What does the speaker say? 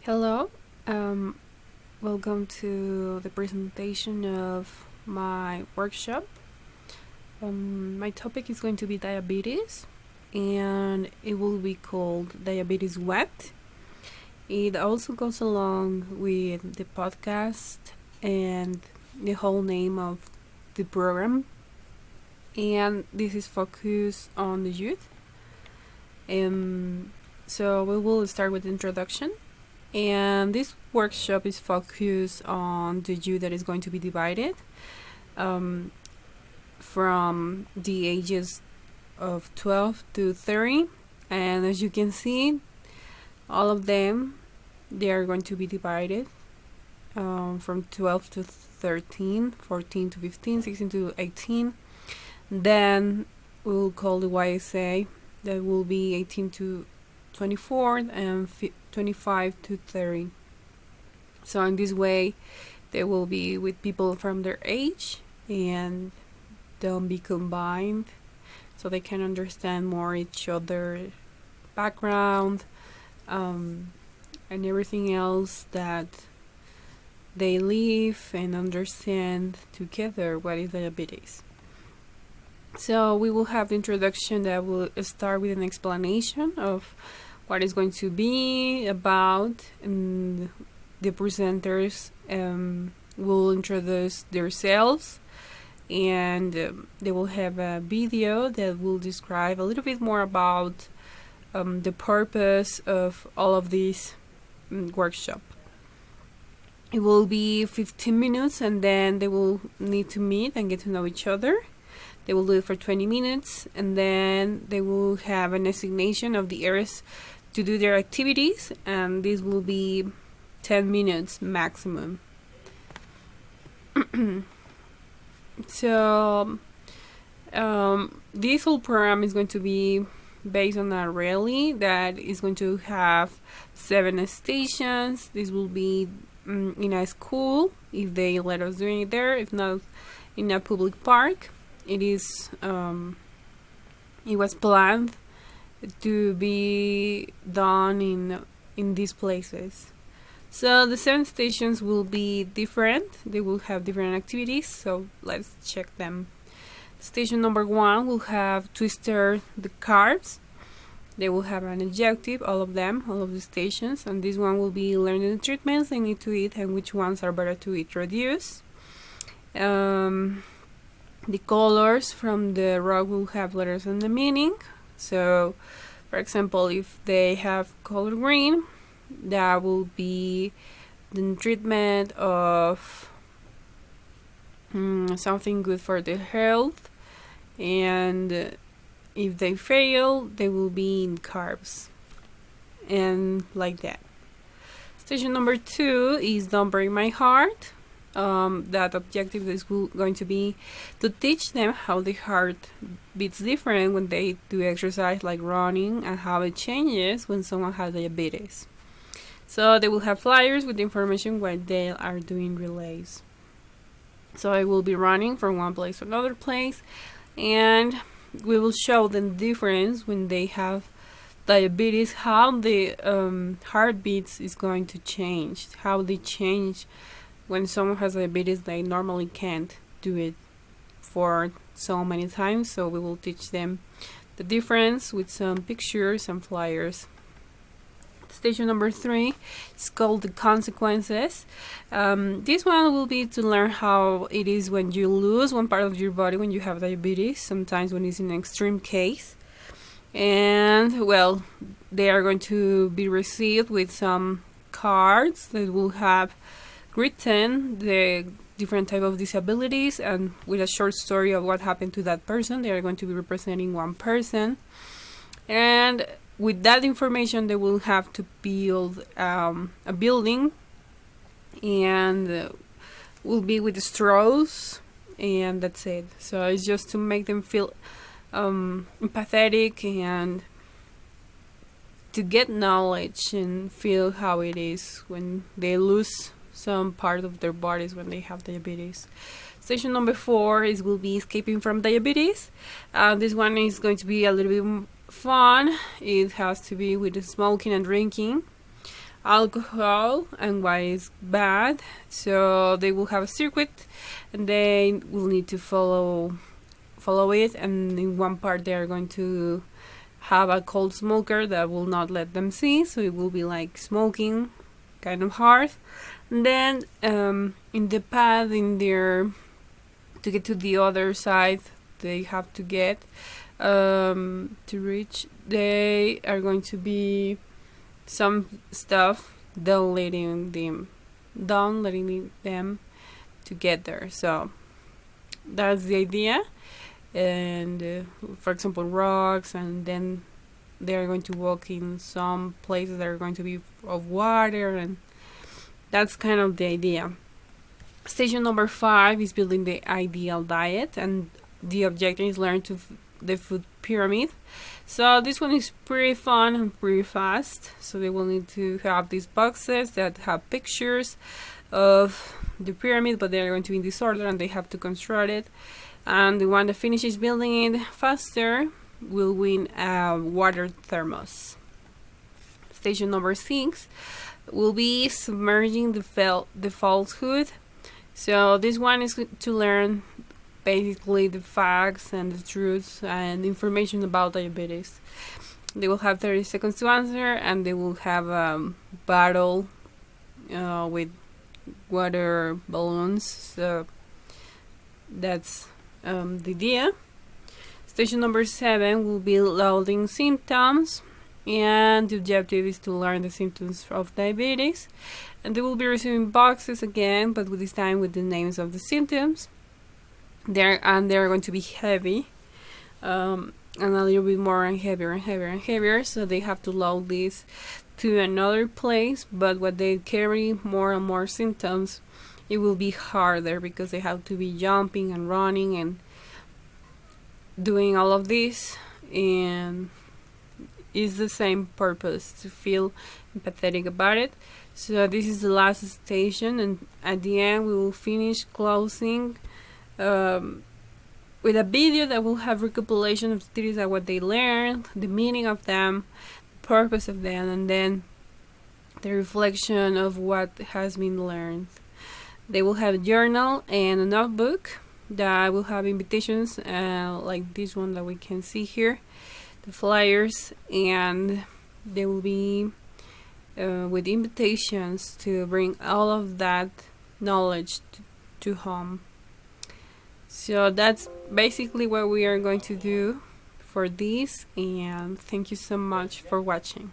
Hello, um, welcome to the presentation of my workshop. My topic is going to be diabetes, and it will be called Diabetes What. It also goes along with the podcast and the whole name of the program, and this is focused on the youth. So we will start with the introduction. And this workshop is focused on the youth that is going to be divided from the ages of 12 to 30. And as you can see, all of them, they are going to be divided from 12 to 13, 14 to 15, 16 to 18. Then we'll call the YSA, that will be 18 to 24 and 25 to 30. So in this way, they will be with people from their age and they'll be combined so they can understand more each other background and everything else that they live and understand together what is diabetes. So we will have the introduction that will start with an explanation of what it's going to be about, and the presenters will introduce themselves, and they will have a video that will describe a little bit more about the purpose of all of this workshop. It will be 15 minutes, and then they will need to meet and get to know each other. They will do it for 20 minutes, and then they will have an assignation of the areas to do their activities, and this will be 10 minutes maximum. So this whole program is going to be based on a rally that is going to have 7 stations. This will be in a school if they let us do it there, if not in a public park. It was planned to be done in these places. So the 7 stations will be different. They will have different activities, so let's check them. Station number 1 will have Twister the cards. They will have an objective, all of the stations, and this one will be learning the treatments they need to eat and which ones are better to eat reduce. The colors from the rock will have letters and the meaning. So, for example, if they have color green, that will be the treatment of something good for their health. And if they fail, they will be in carbs. And like that. Station number 2 is Don't Break My Heart. That objective is going to be to teach them how the heart beats different when they do exercise like running, and how it changes when someone has diabetes. So they will have flyers with information while they are doing relays. So I will be running from one place to another place, and we will show them the difference when they have diabetes, how the heartbeats is going to change, how they change. When someone has diabetes, they normally can't do it for so many times, so we will teach them the difference with some pictures and flyers. Station number 3 is called The Consequences. This one will be to learn how it is when you lose one part of your body when you have diabetes, sometimes when it's in an extreme case. And, well, they are going to be received with some cards that will have written the different type of disabilities, and with a short story of what happened to that person. They are going to be representing one person, and with that information they will have to build a building, and will be with straws, and that's it. So it's just to make them feel empathetic and to get knowledge and feel how it is when they lose some part of their bodies when they have diabetes. Station number 4 will be Escaping from Diabetes. This one is going to be a little bit fun. It has to be with smoking and drinking. alcohol and why it's bad. So they will have a circuit, and they will need to follow it. And in one part, they are going to have a cold smoker that will not let them see, so it will be like smoking, kind of hard. And then in the path in there to get to the other side, they have to get to reach. They are going to be some stuff don't letting them to get there. So that's the idea. And for example, rocks, and then they are going to walk in some places that are going to be of water, and that's kind of the idea. Station number 5 is building the ideal diet, and the objective is learn to the food pyramid. So this one is pretty fun and pretty fast. So they will need to have these boxes that have pictures of the pyramid, but they're going to be in disorder, and they have to construct it. And the one that finishes building it faster will win a water thermos. Station number 6 will be submerging the falsehood. So this one is to learn basically the facts and the truths and information about diabetes. They will have 30 seconds to answer, and they will have a battle with water balloons. So that's the idea. Station number 7 will be loading symptoms, and the objective is to learn the symptoms of diabetes. And they will be receiving boxes again, but with this time with the names of the symptoms. They're going to be heavy, and a little bit more and heavier and heavier and heavier. So they have to load this to another place. But when they carry more and more symptoms, it will be harder because they have to be jumping and running and doing all of this. And it's the same purpose, to feel empathetic about it. So this is the last station, and at the end we will finish closing with a video that will have recapitulation of the theories and what they learned, the meaning of them, the purpose of them, and then the reflection of what has been learned. They will have a journal and a notebook that will have invitations like this one that we can see here, the flyers, and they will be with invitations to bring all of that knowledge to home. So that's basically what we are going to do for this, and thank you so much for watching.